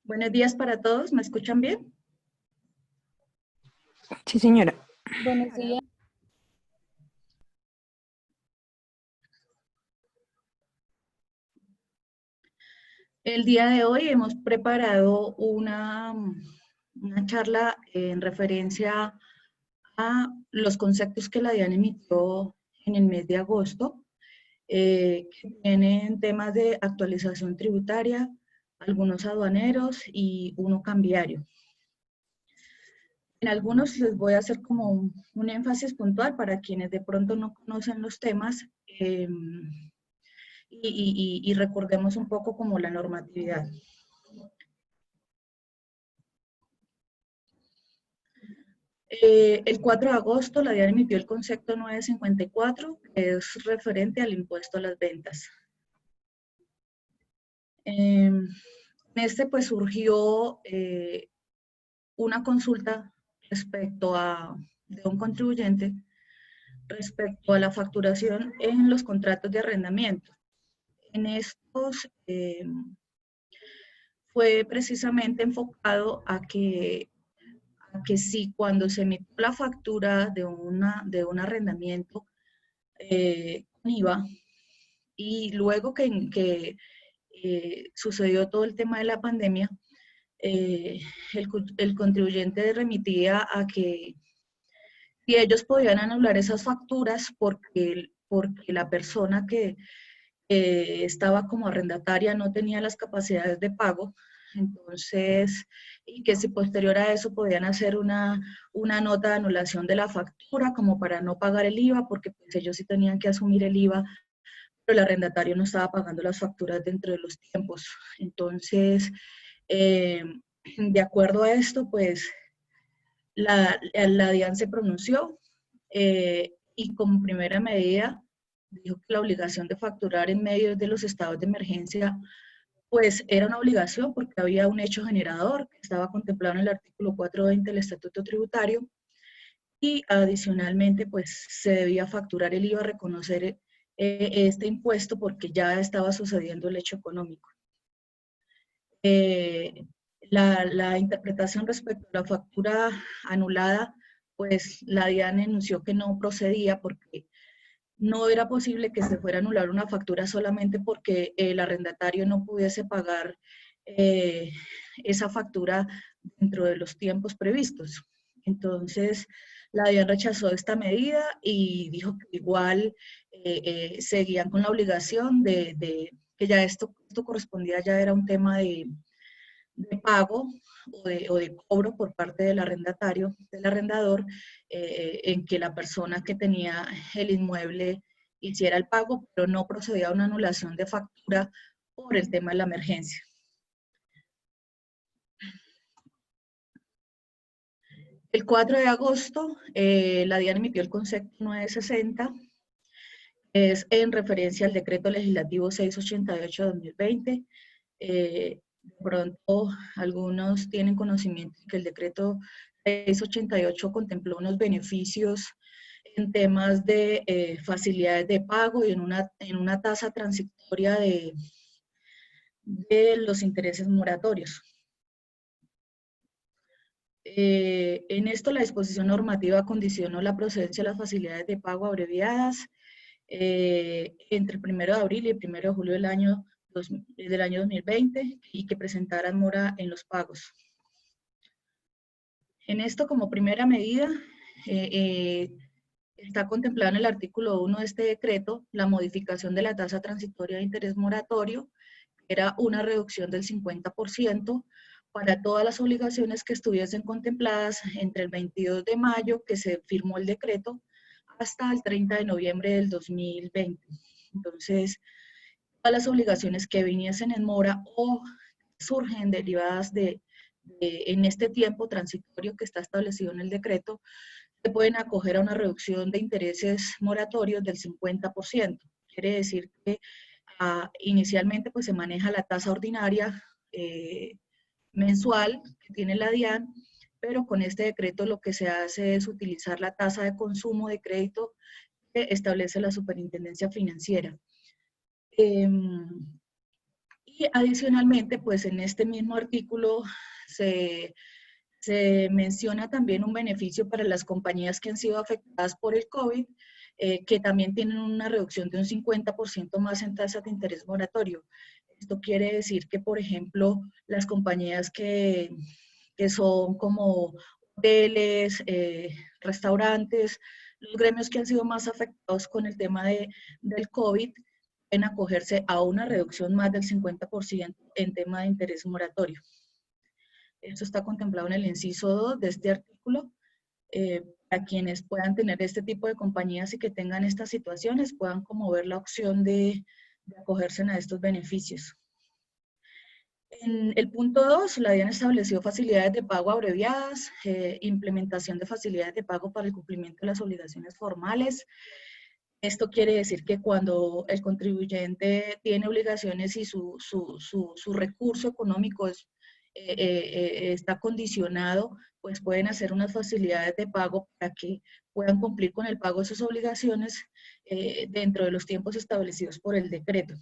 Buenos días para todos, ¿me escuchan bien? Sí, señora. Buenos días. El día de hoy hemos preparado una charla en referencia a los conceptos que la DIAN emitió en el mes de agosto, que tienen temas de actualización tributaria, algunos aduaneros y uno cambiario. En algunos les voy a hacer como un énfasis puntual para quienes de pronto no conocen los temas y recordemos un poco como la normatividad. El 4 de agosto la DIAN emitió el concepto 954, que es referente al impuesto a las ventas. En este pues surgió una consulta respecto de un contribuyente respecto a la facturación en los contratos de arrendamiento. En estos fue precisamente enfocado a que si cuando se emitió la factura de un arrendamiento con IVA y luego que sucedió todo el tema de la pandemia, el contribuyente remitía a que si ellos podían anular esas facturas porque la persona que estaba como arrendataria no tenía las capacidades de pago, entonces, y que si posterior a eso podían hacer una nota de anulación de la factura como para no pagar el IVA, porque pues ellos sí tenían que asumir el IVA, pero el arrendatario no estaba pagando las facturas dentro de los tiempos. Entonces, de acuerdo a esto, pues la DIAN se pronunció y como primera medida dijo que la obligación de facturar en medio de los estados de emergencia pues era una obligación porque había un hecho generador que estaba contemplado en el artículo 420 del Estatuto Tributario y adicionalmente pues se debía facturar el IVA, reconocer este impuesto porque ya estaba sucediendo el hecho económico. La interpretación respecto a la factura anulada, pues la DIAN enunció que no procedía porque no era posible que se fuera a anular una factura solamente porque el arrendatario no pudiese pagar esa factura dentro de los tiempos previstos. Entonces, la DIAN rechazó esta medida y dijo que igual seguían con la obligación de que ya esto correspondía, ya era un tema de pago o de cobro por parte del arrendatario, del arrendador, en que la persona que tenía el inmueble hiciera el pago, pero no procedía a una anulación de factura por el tema de la emergencia. El 4 de agosto, la DIAN emitió el concepto 960, es en referencia al decreto legislativo 688-2020. De pronto, algunos tienen conocimiento de que el decreto 688 contempló unos beneficios en temas de facilidades de pago y en una tasa transitoria de los intereses moratorios. En esto, la disposición normativa condicionó la procedencia de las facilidades de pago abreviadas entre el 1 de abril y el 1 de julio del año 2020 y que presentaran mora en los pagos. En esto, como primera medida, está contemplado en el artículo 1 de este decreto la modificación de la tasa transitoria de interés moratorio, que era una reducción del 50% para todas las obligaciones que estuviesen contempladas entre el 22 de mayo, que se firmó el decreto, hasta el 30 de noviembre del 2020. Entonces, todas las obligaciones que viniesen en mora o surgen derivadas en este tiempo transitorio que está establecido en el decreto, se pueden acoger a una reducción de intereses moratorios del 50%. Quiere decir que inicialmente pues, se maneja la tasa ordinaria mensual que tiene la DIAN, pero con este decreto lo que se hace es utilizar la tasa de consumo de crédito que establece la Superintendencia Financiera. Y adicionalmente, pues en este mismo artículo se menciona también un beneficio para las compañías que han sido afectadas por el COVID, que también tienen una reducción de un 50% más en tasas de interés moratorio. Esto quiere decir que, por ejemplo, las compañías que son como hoteles, restaurantes, los gremios que han sido más afectados con el tema del COVID, pueden acogerse a una reducción más del 50% en tema de interés moratorio. Esto está contemplado en el inciso 2 de este artículo. Para quienes puedan tener este tipo de compañías y que tengan estas situaciones, puedan como ver la opción de acogerse a estos beneficios. En el punto 2, la DIAN estableció facilidades de pago abreviadas, implementación de facilidades de pago para el cumplimiento de las obligaciones formales. Esto quiere decir que cuando el contribuyente tiene obligaciones y su recurso económico está condicionado, pues pueden hacer unas facilidades de pago para que puedan cumplir con el pago de sus obligaciones dentro de los tiempos establecidos por el decreto.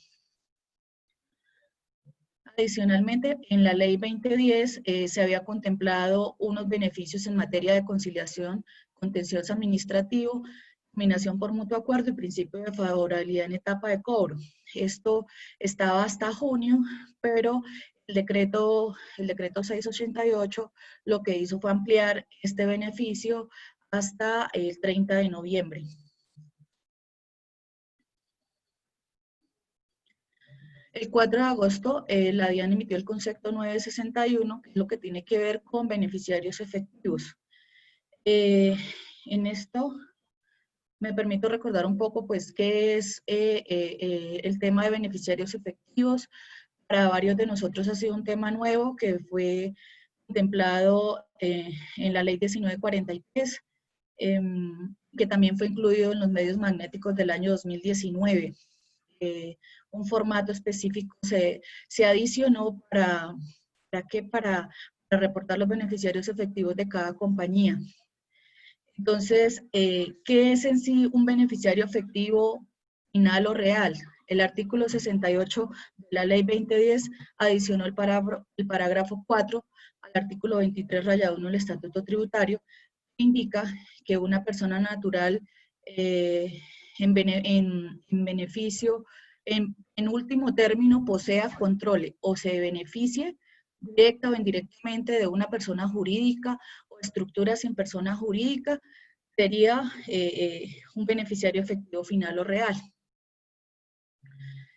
Adicionalmente, en la ley 2010 se había contemplado unos beneficios en materia de conciliación, contencioso administrativo, combinación por mutuo acuerdo y principio de favorabilidad en etapa de cobro. Esto estaba hasta junio, pero el decreto 688 lo que hizo fue ampliar este beneficio hasta el 30 de noviembre. El 4 de agosto, la DIAN emitió el concepto 961, que es lo que tiene que ver con beneficiarios efectivos. En esto me permito recordar un poco, pues, qué es el tema de beneficiarios efectivos. Para varios de nosotros ha sido un tema nuevo que fue contemplado en la ley 1943, que también fue incluido en los medios magnéticos del año 2019. Un formato específico se adicionó para reportar los beneficiarios efectivos de cada compañía. Entonces, ¿qué es en sí un beneficiario efectivo final o real? El artículo 68 de la ley 2010 adicionó el parágrafo 4 al artículo 23-1 del Estatuto Tributario, que indica que una persona natural en beneficio, en último término, posea, controle o se beneficie directa o indirectamente de una persona jurídica o estructura sin persona jurídica, sería un beneficiario efectivo final o real.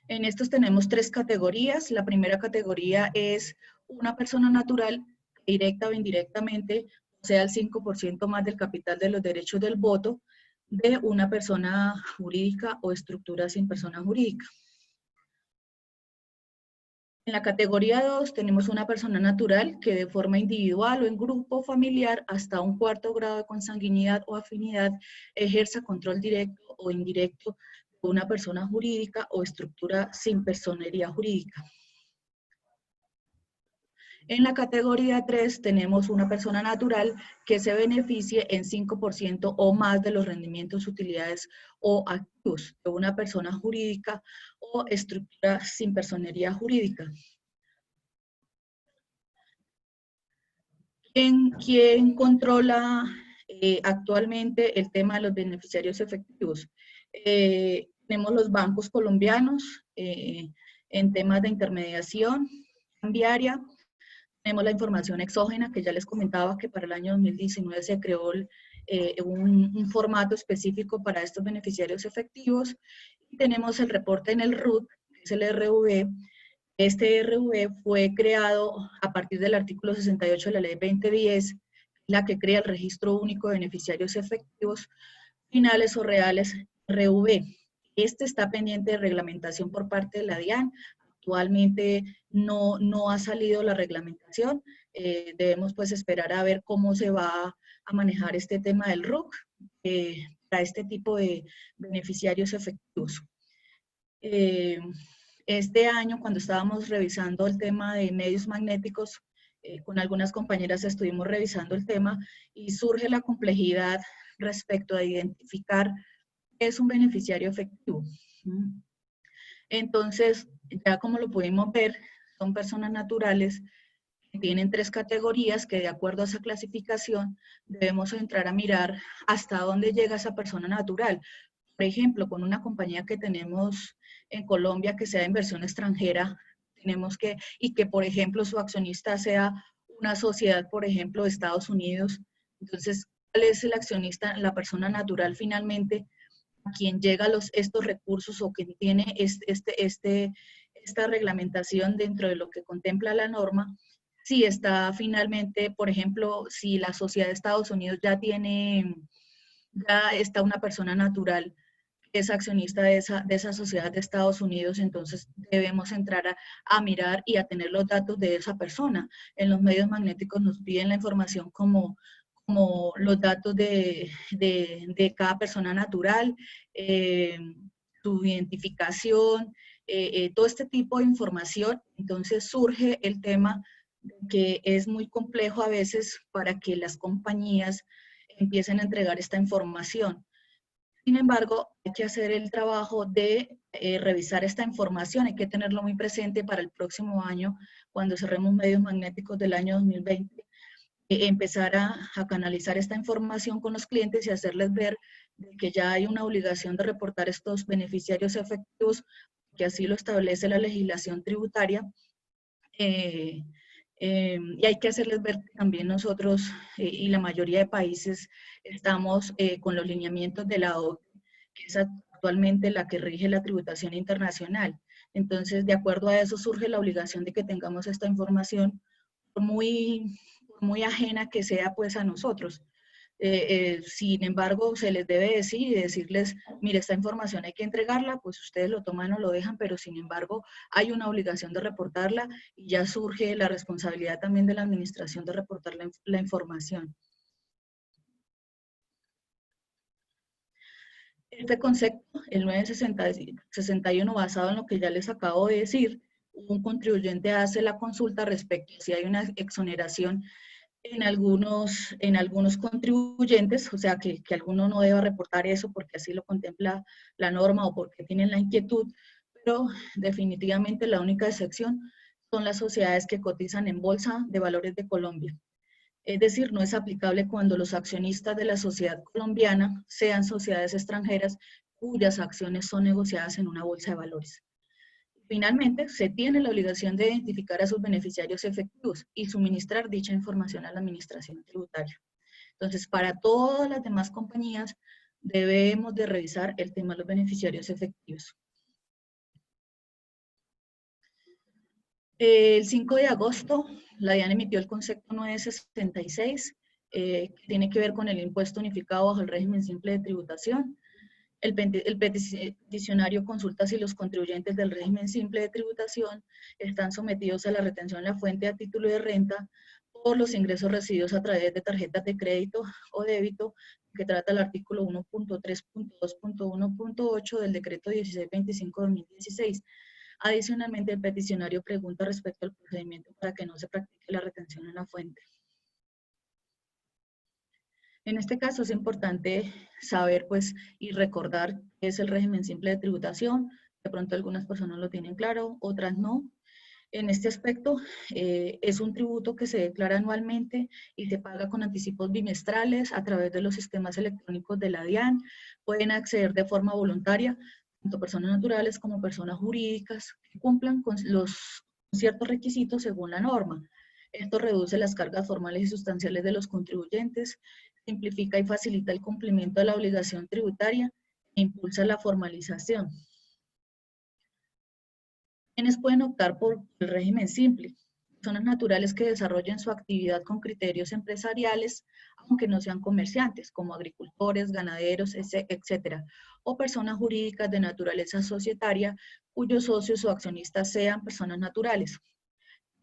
En estos tenemos tres categorías. La primera categoría es una persona natural, directa o indirectamente, posea el 5% más del capital de los derechos del voto de una persona jurídica o estructura sin persona jurídica. En la categoría 2 tenemos una persona natural que de forma individual o en grupo familiar hasta un cuarto grado de consanguinidad o afinidad ejerza control directo o indirecto de una persona jurídica o estructura sin personería jurídica. En la categoría 3 tenemos una persona natural que se beneficie en 5% o más de los rendimientos, utilidades o activos de una persona jurídica o estructura sin personería jurídica. ¿Quién controla actualmente el tema de los beneficiarios efectivos? Tenemos los bancos colombianos en temas de intermediación cambiaria. Tenemos la información exógena, que ya les comentaba que para el año 2019 se creó un formato específico para estos beneficiarios efectivos. Y tenemos el reporte en el RUT, que es el RV. Este RV fue creado a partir del artículo 68 de la ley 2010, la que crea el Registro Único de Beneficiarios Efectivos Finales o Reales, RV. Este está pendiente de reglamentación por parte de la DIAN. Actualmente no ha salido la reglamentación. Debemos pues esperar a ver cómo se va a manejar este tema del RUC para este tipo de beneficiarios efectivos. Este año, cuando estábamos revisando el tema de medios magnéticos, con algunas compañeras estuvimos revisando el tema y surge la complejidad respecto a identificar qué es un beneficiario efectivo. Entonces, ya como lo pudimos ver, son personas naturales que tienen 3 categorías que de acuerdo a esa clasificación debemos entrar a mirar hasta dónde llega esa persona natural. Por ejemplo, con una compañía que tenemos en Colombia que sea de inversión extranjera, tenemos que, y que por ejemplo su accionista sea una sociedad, por ejemplo, de Estados Unidos. Entonces, ¿cuál es el accionista, la persona natural finalmente, a quien llega estos recursos o quien tiene esta reglamentación dentro de lo que contempla la norma? Si está finalmente, por ejemplo, si la sociedad de Estados Unidos ya está una persona natural que es accionista de esa sociedad de Estados Unidos, entonces debemos entrar a mirar y a tener los datos de esa persona. En los medios magnéticos nos piden la información como los datos de cada persona natural, su identificación, todo este tipo de información. Entonces surge el tema que es muy complejo a veces para que las compañías empiecen a entregar esta información. Sin embargo, hay que hacer el trabajo de revisar esta información, hay que tenerlo muy presente para el próximo año, cuando cerremos medios magnéticos del año 2020, empezar a canalizar esta información con los clientes y hacerles ver que ya hay una obligación de reportar estos beneficiarios efectivos, que así lo establece la legislación tributaria. Y hay que hacerles ver que también nosotros y la mayoría de países estamos con los lineamientos de la OCDE, que es actualmente la que rige la tributación internacional. Entonces, de acuerdo a eso surge la obligación de que tengamos esta información, muy ajena que sea pues a nosotros. Sin embargo, se les debe decir y decirles, mire, esta información hay que entregarla, pues ustedes lo toman o lo dejan, pero sin embargo hay una obligación de reportarla y ya surge la responsabilidad también de la administración de reportar la información. Este concepto, el 961, basado en lo que ya les acabo de decir, un contribuyente hace la consulta respecto a si hay una exoneración en algunos contribuyentes, o sea, que alguno no deba reportar eso porque así lo contempla la norma o porque tienen la inquietud, pero definitivamente la única excepción son las sociedades que cotizan en Bolsa de Valores de Colombia. Es decir, no es aplicable cuando los accionistas de la sociedad colombiana sean sociedades extranjeras cuyas acciones son negociadas en una bolsa de valores. Finalmente, se tiene la obligación de identificar a sus beneficiarios efectivos y suministrar dicha información a la administración tributaria. Entonces, para todas las demás compañías, debemos de revisar el tema de los beneficiarios efectivos. El 5 de agosto, la DIAN emitió el concepto 966, que tiene que ver con el impuesto unificado bajo el régimen simple de tributación. El peticionario consulta si los contribuyentes del régimen simple de tributación están sometidos a la retención en la fuente a título de renta por los ingresos recibidos a través de tarjetas de crédito o débito, que trata el artículo 1.3.2.1.8 del decreto 1625/2016. Adicionalmente, el peticionario pregunta respecto al procedimiento para que no se practique la retención en la fuente. En este caso es importante saber pues y recordar qué es el régimen simple de tributación. De pronto algunas personas lo tienen claro, otras no. En este aspecto es un tributo que se declara anualmente y se paga con anticipos bimestrales a través de los sistemas electrónicos de la DIAN. Pueden acceder de forma voluntaria, tanto personas naturales como personas jurídicas que cumplan con los ciertos requisitos según la norma. Esto reduce las cargas formales y sustanciales de los contribuyentes, simplifica y facilita el cumplimiento de la obligación tributaria e impulsa la formalización. ¿Quiénes pueden optar por el régimen simple? Personas naturales que desarrollen su actividad con criterios empresariales, aunque no sean comerciantes, como agricultores, ganaderos, etc. O personas jurídicas de naturaleza societaria, cuyos socios o accionistas sean personas naturales.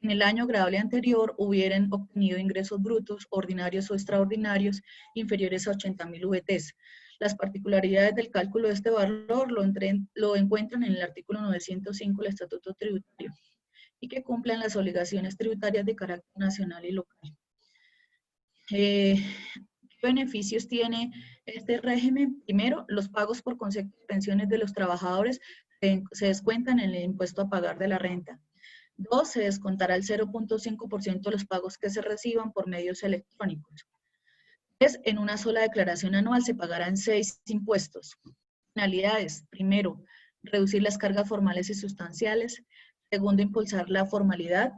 En el año grabable anterior hubieran obtenido ingresos brutos, ordinarios o extraordinarios, inferiores a 80.000 VTs. Las particularidades del cálculo de este valor lo encuentran en el artículo 905 del Estatuto Tributario y que cumplan las obligaciones tributarias de carácter nacional y local. ¿Qué beneficios tiene este régimen? Primero, los pagos por concepto de pensiones de los trabajadores se descuentan en el impuesto a pagar de la renta. 2, se descontará el 0.5% de los pagos que se reciban por medios electrónicos. 3, en una sola declaración anual se pagarán 6 impuestos. Finalidades: primero, reducir las cargas formales y sustanciales. Segundo, impulsar la formalidad.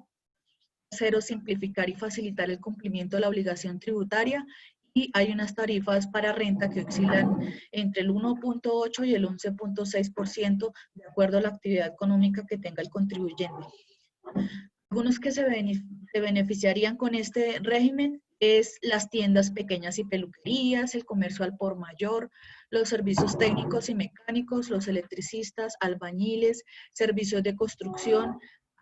Tercero, simplificar y facilitar el cumplimiento de la obligación tributaria. Y hay unas tarifas para renta que oscilan entre el 1.8 y el 11.6% de acuerdo a la actividad económica que tenga el contribuyente. Algunos que se beneficiarían con este régimen es las tiendas pequeñas y peluquerías, el comercio al por mayor, los servicios técnicos y mecánicos, los electricistas, albañiles, servicios de construcción,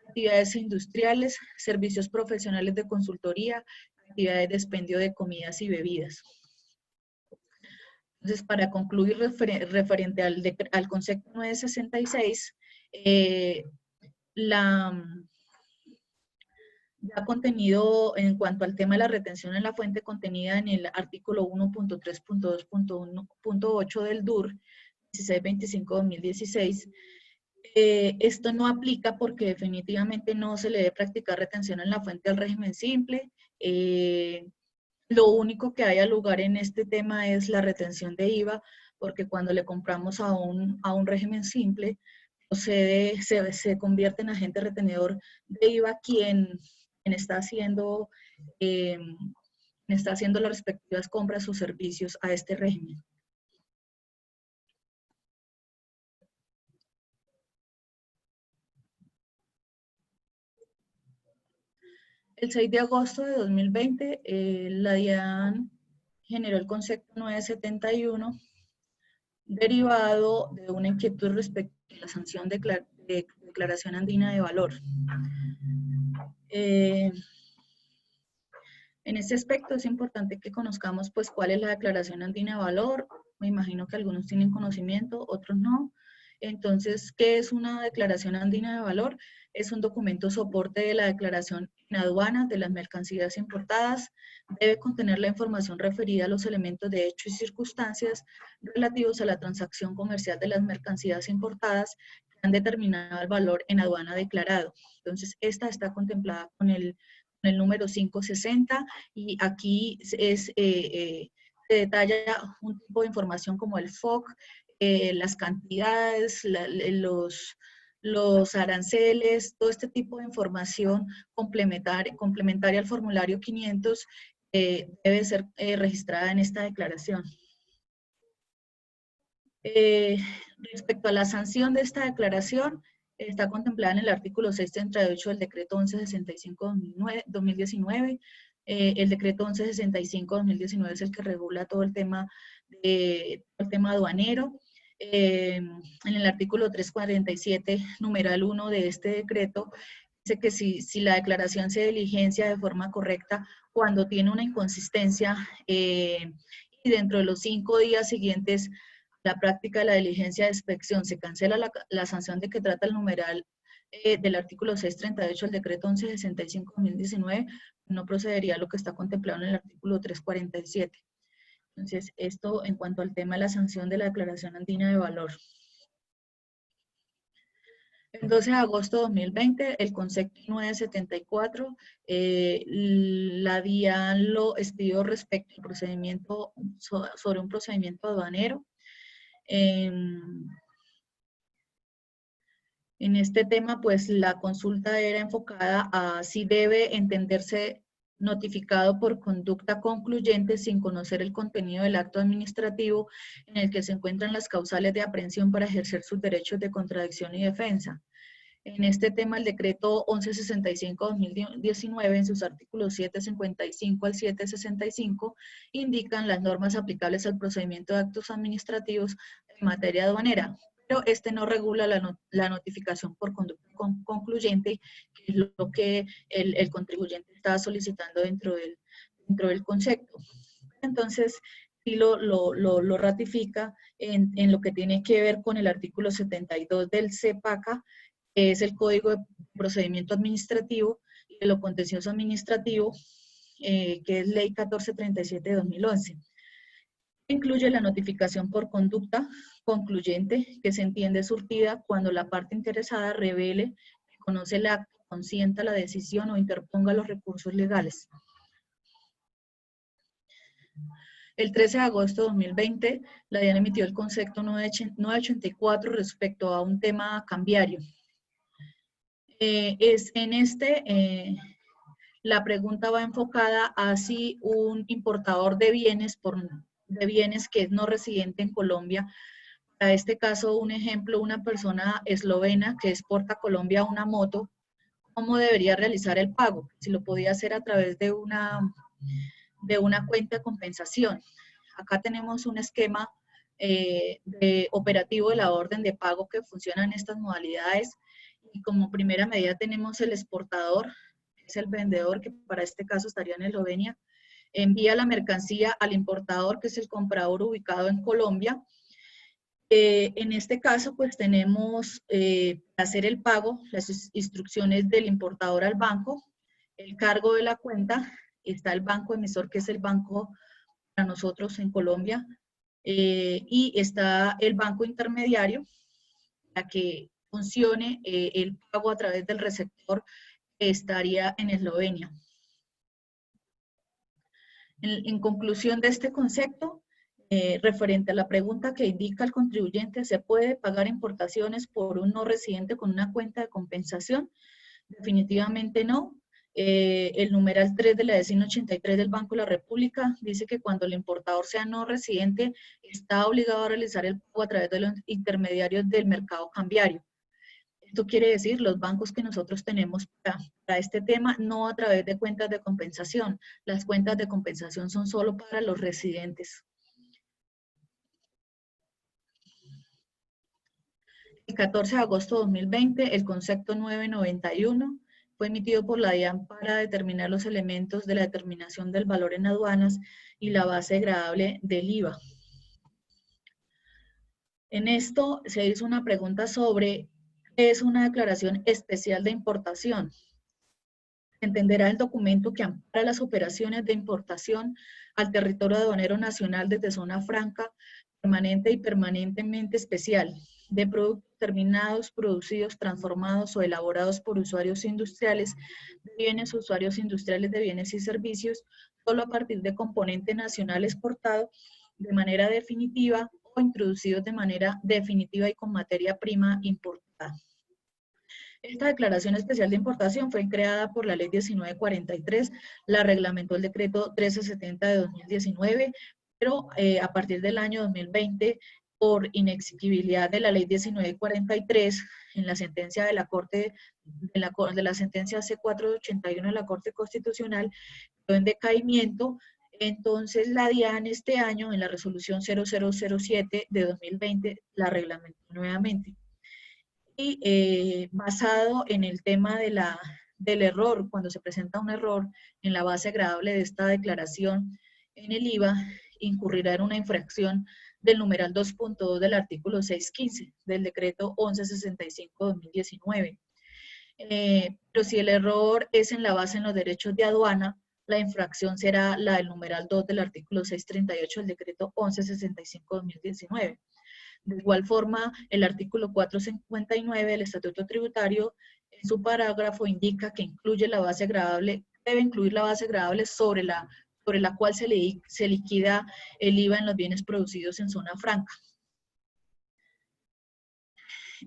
actividades industriales, servicios profesionales de consultoría, actividades de expendio de comidas y bebidas. Entonces, para concluir referente al concepto 966, ya contenido en cuanto al tema de la retención en la fuente contenida en el artículo 1.3.2.1.8 del DUR 1625-2016, esto no aplica porque definitivamente no se le debe practicar retención en la fuente al régimen simple. Lo único que haya lugar en este tema es la retención de IVA, porque cuando le compramos a un régimen simple, se convierte en agente retenedor de IVA quien está haciendo las respectivas compras o servicios a este régimen. El 6 de agosto de 2020, la DIAN generó el concepto 971, derivado de una inquietud respecto a la sanción de declaración andina de valor. En este aspecto es importante que conozcamos pues cuál es la declaración andina de valor. Me imagino que algunos tienen conocimiento, otros no. Entonces, ¿qué es una declaración andina de valor? Es un documento soporte de la declaración en aduana de las mercancías importadas. Debe contener la información referida a los elementos de hecho y circunstancias relativos a la transacción comercial de las mercancías importadas que han determinado el valor en aduana declarado. Entonces, esta está contemplada con el número 560 y aquí se detalla un tipo de información como el FOC, las cantidades, los aranceles, todo este tipo de información complementaria al formulario 500 debe ser registrada en esta declaración. Respecto a la sanción de esta declaración, está contemplada en el artículo 638 del decreto 1165-2019. El decreto 1165-2019 es el que regula todo el tema aduanero. En el artículo 347, numeral 1 de este decreto, dice que si la declaración se diligencia de forma correcta cuando tiene una inconsistencia y dentro de los 5 días siguientes la práctica de la diligencia de inspección se cancela la sanción de que trata el numeral del artículo 638 del decreto 1165-2019, no procedería a lo que está contemplado en el artículo 347. Entonces, esto en cuanto al tema de la sanción de la declaración andina de valor. El 12 de agosto de 2020, el concepto 974, la DIAN lo expidió respecto al procedimiento, sobre un procedimiento aduanero. En este tema, pues la consulta era enfocada a si debe entenderse notificado por conducta concluyente sin conocer el contenido del acto administrativo en el que se encuentran las causales de aprehensión para ejercer sus derechos de contradicción y defensa. En este tema, el decreto 1165-2019, en sus artículos 755 al 765, indican las normas aplicables al procedimiento de actos administrativos en materia aduanera, pero este no regula la notificación por conducta concluyente, que es lo que el contribuyente está solicitando dentro del concepto. Entonces, sí lo ratifica en lo que tiene que ver con el artículo 72 del CEPACA, que es el Código de Procedimiento Administrativo y de lo Contencioso Administrativo, que es Ley 1437 de 2011. Incluye la notificación por conducta concluyente, que se entiende surtida cuando la parte interesada revele que conoce el acto consienta la decisión o interponga los recursos legales. El 13 de agosto de 2020, la DIAN emitió el concepto 984 respecto a un tema cambiario. La pregunta va enfocada a si un importador de bienes que es no residente en Colombia, para este caso, un ejemplo, una persona eslovena que exporta a Colombia una moto, ¿cómo debería realizar el pago? Si lo podía hacer a través de una cuenta de compensación. Acá tenemos un esquema operativo de la orden de pago que funciona en estas modalidades. Y como primera medida tenemos el exportador, que es el vendedor, que para este caso estaría en Eslovenia, envía la mercancía al importador, que es el comprador ubicado en Colombia. En este caso, pues tenemos hacer el pago, las instrucciones del importador al banco, el cargo de la cuenta, está el banco emisor, que es el banco para nosotros en Colombia, y está el banco intermediario, para que funcione el pago a través del receptor que estaría en Eslovenia. En conclusión de este concepto, referente a la pregunta que indica el contribuyente, ¿se puede pagar importaciones por un no residente con una cuenta de compensación? Definitivamente no. El numeral 3 de la DECIN 83 del Banco de la República dice que cuando el importador sea no residente, está obligado a realizar el pago a través de los intermediarios del mercado cambiario. Esto quiere decir los bancos que nosotros tenemos para este tema, no a través de cuentas de compensación. Las cuentas de compensación son solo para los residentes. El 14 de agosto de 2020, el concepto 991 fue emitido por la DIAN para determinar los elementos de la determinación del valor en aduanas y la base gradable del IVA. En esto se hizo una pregunta sobre ¿qué es una declaración especial de importación? Entenderá el documento que ampara las operaciones de importación al territorio aduanero nacional desde zona franca, permanente y permanentemente especial, de productos terminados, producidos, transformados o elaborados por usuarios industriales de bienes, usuarios industriales de bienes y servicios, solo a partir de componente nacional exportado de manera definitiva o introducidos de manera definitiva y con materia prima importada. Esta declaración especial de importación fue creada por la Ley 1943, la reglamentó el decreto 1370 de 2019, pero a partir del año 2020, por inexigibilidad de la Ley 1943, en la sentencia de la Corte, de la sentencia C481 de la Corte Constitucional, quedó en decaimiento. Entonces la DIAN este año, en la resolución 0007 de 2020, la reglamentó nuevamente. Y basado en el tema del error, cuando se presenta un error en la base agradable de esta declaración en el IVA, incurrirá en una infracción del numeral 2.2 del artículo 615 del decreto 1165-2019. Pero si el error es en la base en los derechos de aduana, la infracción será la del numeral 2 del artículo 638 del decreto 1165-2019. De igual forma, el artículo 459 del Estatuto Tributario, en su parágrafo, indica que incluye la base gravable, debe incluir la base gravable sobre la cual se liquida el IVA en los bienes producidos en zona franca.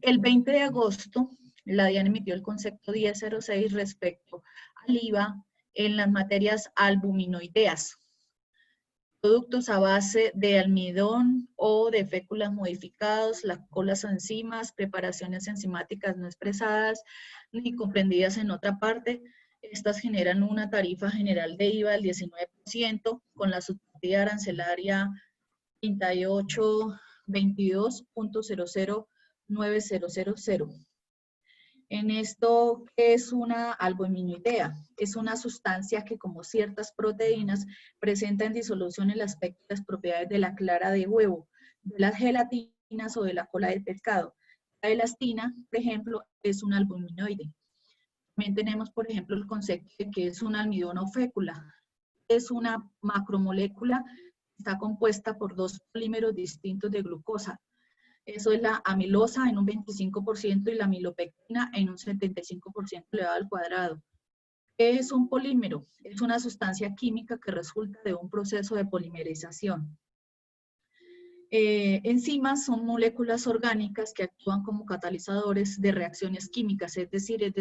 El 20 de agosto, la DIAN emitió el concepto 1006 respecto al IVA en las materias albuminoideas, productos a base de almidón o de féculas modificados, las colas enzimas, preparaciones enzimáticas no expresadas ni comprendidas en otra parte. Estas generan una tarifa general de IVA del 19% con la subpartida arancelaria 3822.00900. En esto, ¿qué es una albuminoidea? Es una sustancia que, como ciertas proteínas, presenta en disolución el aspecto y las propiedades de la clara de huevo, de las gelatinas o de la cola del pescado. La elastina, por ejemplo, es un albuminoide. También tenemos, por ejemplo, el concepto de que es un almidón o fécula. Es una macromolécula que está compuesta por dos polímeros distintos de glucosa. Eso es la amilosa en un 25% y la amilopectina en un 75% elevado al cuadrado. ¿Qué es un polímero? Es una sustancia química que resulta de un proceso de polimerización. Enzimas son moléculas orgánicas que actúan como catalizadores de reacciones químicas, es decir,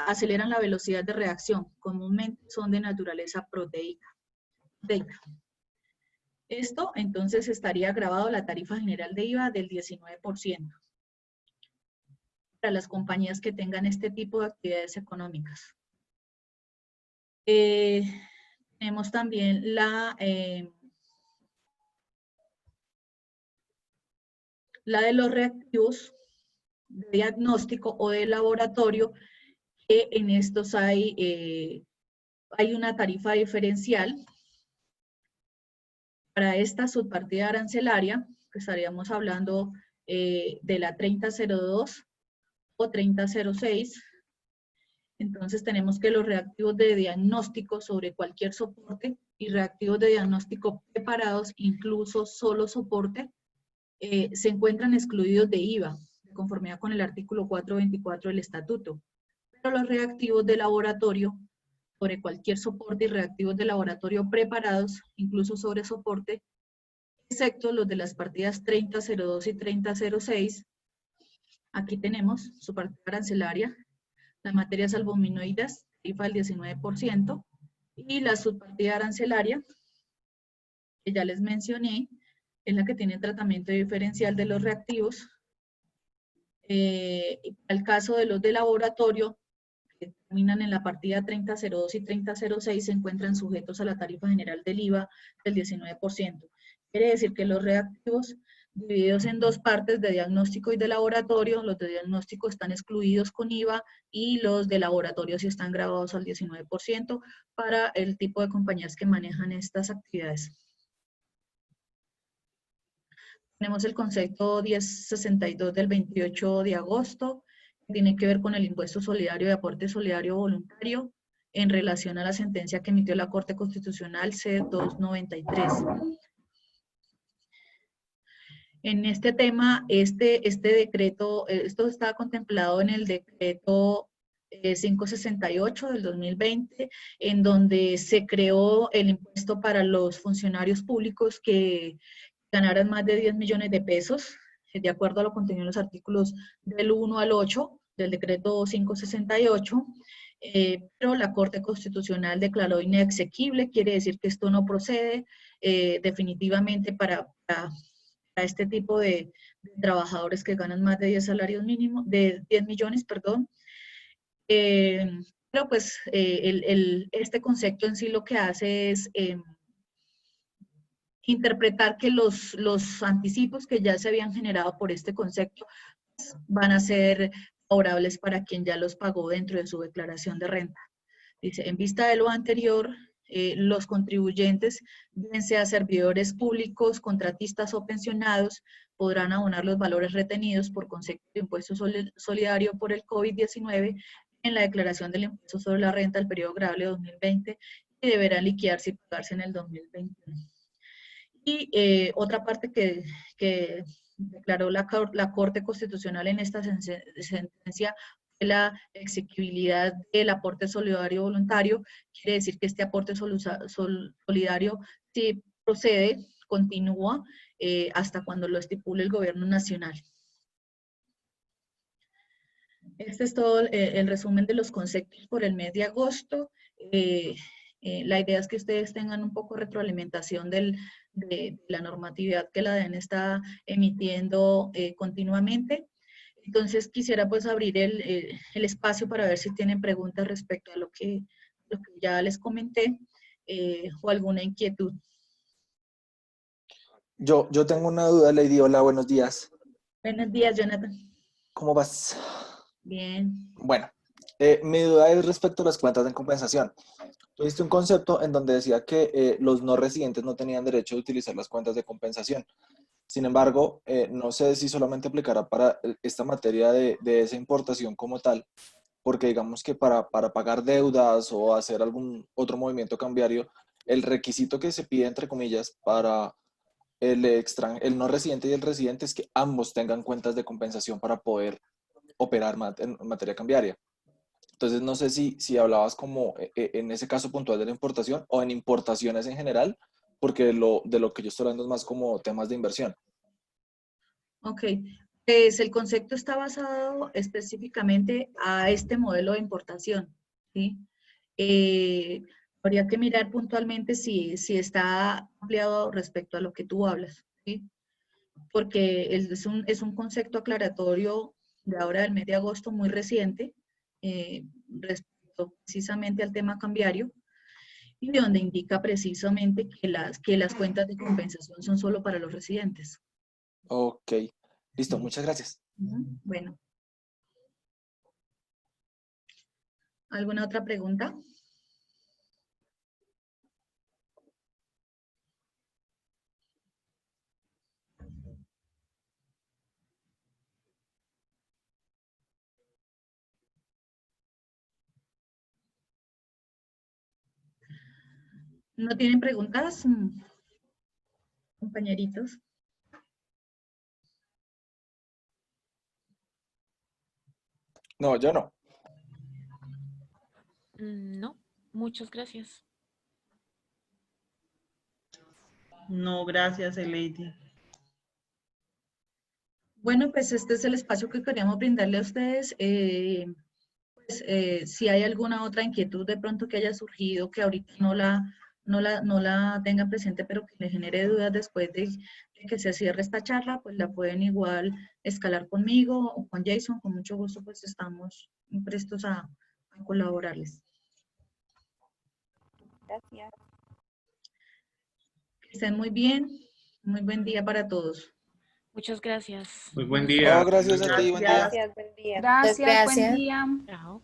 aceleran la velocidad de reacción. Comúnmente son de naturaleza proteica. Esto entonces estaría grabado la tarifa general de IVA del 19% para las compañías que tengan este tipo de actividades económicas. Tenemos también la de los reactivos de diagnóstico o de laboratorio, que en estos hay una tarifa diferencial. Para esta subpartida arancelaria, que estaríamos hablando de la 3002 o 3006, entonces tenemos que los reactivos de diagnóstico sobre cualquier soporte y reactivos de diagnóstico preparados, incluso solo soporte, se encuentran excluidos de IVA, de conformidad con el artículo 424 del estatuto. Pero los reactivos de laboratorio sobre cualquier soporte y reactivos de laboratorio preparados, incluso sobre soporte, excepto los de las partidas 3002 y 3006, aquí tenemos su partida arancelaria, las materias albuminoides, tarifa del 19%, y la subpartida arancelaria, que ya les mencioné, es la que tiene tratamiento diferencial de los reactivos. Para el caso de los de laboratorio, que terminan en la partida 3002 y 3006, se encuentran sujetos a la tarifa general del IVA del 19%. Quiere decir que los reactivos divididos en dos partes, de diagnóstico y de laboratorio, los de diagnóstico están excluidos con IVA y los de laboratorio sí están grabados al 19% para el tipo de compañías que manejan estas actividades. Tenemos el concepto 1062 del 28 de agosto, que tiene que ver con el impuesto solidario de aporte solidario voluntario en relación a la sentencia que emitió la Corte Constitucional C293. En este tema, este decreto, esto está contemplado en el decreto 568 del 2020, en donde se creó el impuesto para los funcionarios públicos que ganaran más de 10 millones de pesos, de acuerdo a lo contenido en los artículos del 1 al 8 del decreto 568, pero la Corte Constitucional declaró inexequible, quiere decir que esto no procede definitivamente para este tipo de trabajadores que ganan más de 10 salarios mínimos, de 10 millones, perdón. Pero pues este concepto en sí lo que hace es interpretar que los anticipos que ya se habían generado por este concepto pues, van a ser favorables para quien ya los pagó dentro de su declaración de renta. Dice, en vista de lo anterior, los contribuyentes, bien sea servidores públicos, contratistas o pensionados, podrán abonar los valores retenidos por concepto de impuesto solidario por el COVID-19 en la declaración del impuesto sobre la renta del periodo grabable 2020 y deberán liquidarse y pagarse en el 2021. Y otra parte que declaró la Corte Constitucional en esta sentencia fue la exequibilidad del aporte solidario voluntario. Quiere decir que este aporte solidario sí procede, continúa hasta cuando lo estipule el gobierno nacional. Este es todo el resumen de los conceptos por el mes de agosto. La idea es que ustedes tengan un poco de retroalimentación de la normatividad que la DEN está emitiendo continuamente. Entonces quisiera pues abrir el espacio para ver si tienen preguntas respecto a lo que ya les comenté o alguna inquietud. Yo tengo una duda, Lady. Hola, buenos días. Buenos días, Jonathan. ¿Cómo vas? Bien. Bueno, mi duda es respecto a las cuentas de compensación. Tuviste un concepto en donde decía que los no residentes no tenían derecho a utilizar las cuentas de compensación. Sin embargo, no sé si solamente aplicará para esta materia de esa importación como tal, porque digamos que para pagar deudas o hacer algún otro movimiento cambiario, el requisito que se pide, entre comillas, para el no residente y el residente es que ambos tengan cuentas de compensación para poder operar en materia cambiaria. Entonces, no sé si hablabas como en ese caso puntual de la importación o en importaciones en general, porque de lo que yo estoy hablando es más como temas de inversión. Ok, pues el concepto está basado específicamente a este modelo de importación, ¿sí? Eh, Habría que mirar puntualmente si está ampliado respecto a lo que tú hablas, ¿sí? Porque es un concepto aclaratorio de ahora del mes de agosto muy reciente, respecto precisamente al tema cambiario, y donde indica precisamente que las cuentas de compensación son solo para los residentes. Ok, listo, muchas gracias. Bueno, ¿alguna otra pregunta? ¿No tienen preguntas, compañeritos? No, yo no. No, muchas gracias. No, gracias, Lady. Bueno, pues este es el espacio que queríamos brindarle a ustedes. Si hay alguna otra inquietud de pronto que haya surgido, que ahorita no la tengan presente, pero que le genere dudas después de que se cierre esta charla, pues la pueden igual escalar conmigo o con Jason. Con mucho gusto, pues estamos prestos a colaborarles. Gracias. Que estén muy bien. Muy buen día para todos. Muchas gracias. Muy buen día. Oh, gracias a ti, buen día. Gracias, buen día. Gracias, buen Gracias. día. Chao.